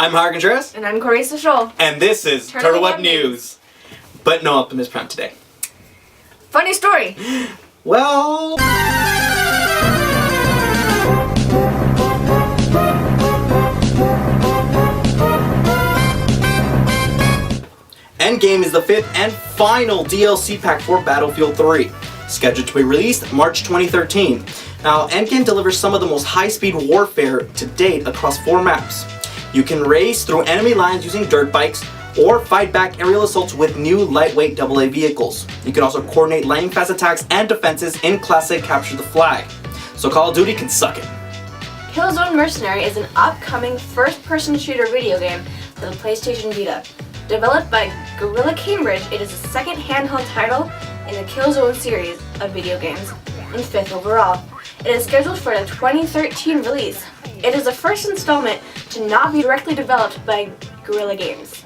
I'm Hargan Contreras. And I'm Carissa Scholl. And this is Turtleweb News. But no Optimus Prime today. Funny story. Well... Endgame is the fifth and final DLC pack for Battlefield 3, scheduled to be released March 2013. Now, Endgame delivers some of the most high-speed warfare to date across 4 maps. You can race through enemy lines using dirt bikes, or fight back aerial assaults with new lightweight AA vehicles. You can also coordinate lightning-fast attacks and defenses in classic Capture the Flag. So Call of Duty can suck it. Killzone Mercenary is an upcoming first-person shooter video game for the PlayStation Vita. Developed by Guerrilla Cambridge, it is the second handheld title in the Killzone series of video games, and 5th overall. It is scheduled for a 2013 release. It is the first installment to not be directly developed by Guerrilla Games.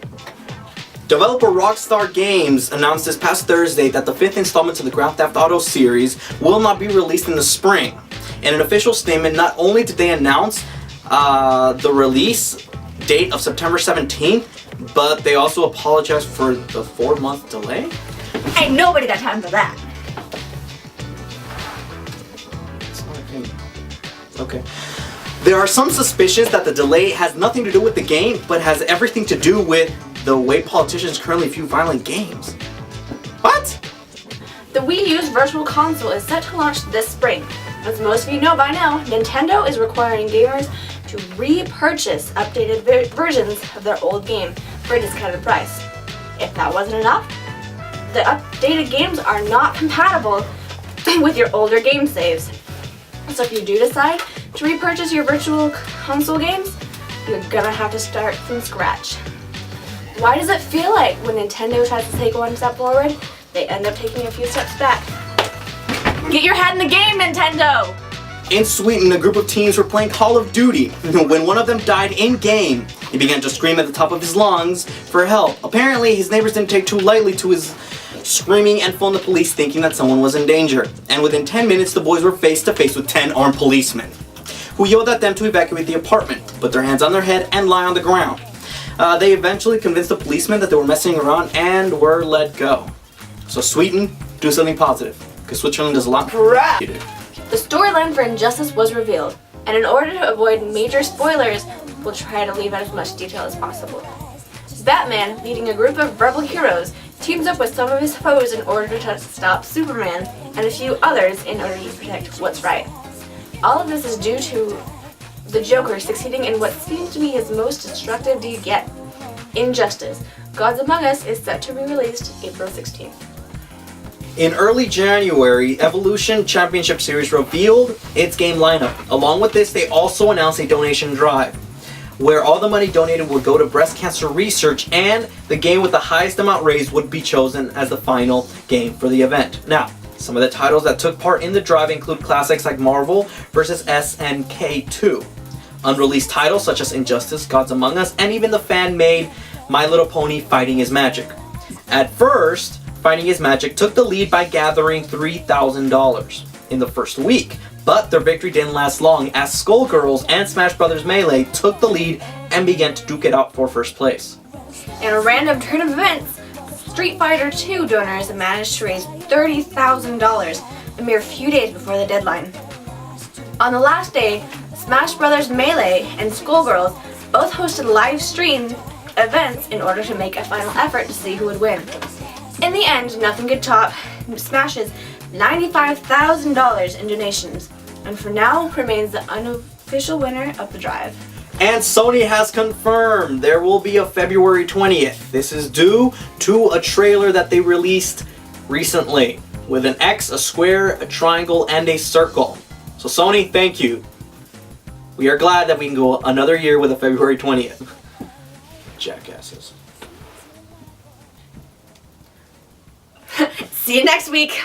Developer Rockstar Games announced this past Thursday that the 5th installment to the Grand Theft Auto series will not be released in the spring. In an official statement, not only did they announce the release date of September 17th, but they also apologized for the 4-month delay. Ain't nobody got time for that. It's not a thing. Okay. There are some suspicions that the delay has nothing to do with the game, but has everything to do with the way politicians currently view violent games. What? The Wii U's Virtual Console is set to launch this spring. As most of you know by now, Nintendo is requiring gamers to repurchase updated versions of their old game for a discounted price. If that wasn't enough, the updated games are not compatible with your older game saves. So if you do decide to repurchase your Virtual Console games, you're gonna have to start from scratch. Why does it feel like when Nintendo tries to take one step forward, they end up taking a few steps back? Get your head in the game, Nintendo! In Sweden, a group of teens were playing Call of Duty. When one of them died in-game, he began to scream at the top of his lungs for help. Apparently, his neighbors didn't take too lightly to his screaming and phoned the police thinking that someone was in danger. And within 10 minutes, the boys were face to face with 10 armed policemen, who yelled at them to evacuate the apartment, put their hands on their head, and lie on the ground. They eventually convinced the policemen that they were messing around and were let go. So Sweden, do something positive, because Switzerland does a lot crap. The storyline for Injustice was revealed, and in order to avoid major spoilers, we'll try to leave out as much detail as possible. Batman, leading a group of rebel heroes, teams up with some of his foes in order to stop Superman and a few others in order to protect what's right. All of this is due to the Joker succeeding in what seems to be his most destructive deed yet. Injustice: Gods Among Us is set to be released April 16th. In early January, Evolution Championship Series revealed its game lineup. Along with this, they also announced a donation drive, where all the money donated would go to breast cancer research, and the game with the highest amount raised would be chosen as the final game for the event. Now, some of the titles that took part in the drive include classics like Marvel vs. SNK 2, unreleased titles such as Injustice, Gods Among Us, and even the fan-made My Little Pony Fighting is Magic. At first, Fighting is Magic took the lead by gathering $3,000 in the first week, but their victory didn't last long as Skullgirls and Smash Bros. Melee took the lead and began to duke it out for first place. In a random turn of events, Street Fighter 2 donors managed to raise $30,000 a mere few days before the deadline. On the last day, Smash Bros. Melee and Skullgirls both hosted live stream events in order to make a final effort to see who would win. In the end, nothing could top Smash's $95,000 in donations, and for now remains the unofficial winner of the drive. And Sony has confirmed there will be a February 20th. This is due to a trailer that they released recently with an X, a square, a triangle, and a circle. So Sony, thank you. We are glad that we can go another year with a February 20th. Jackasses. See you next week.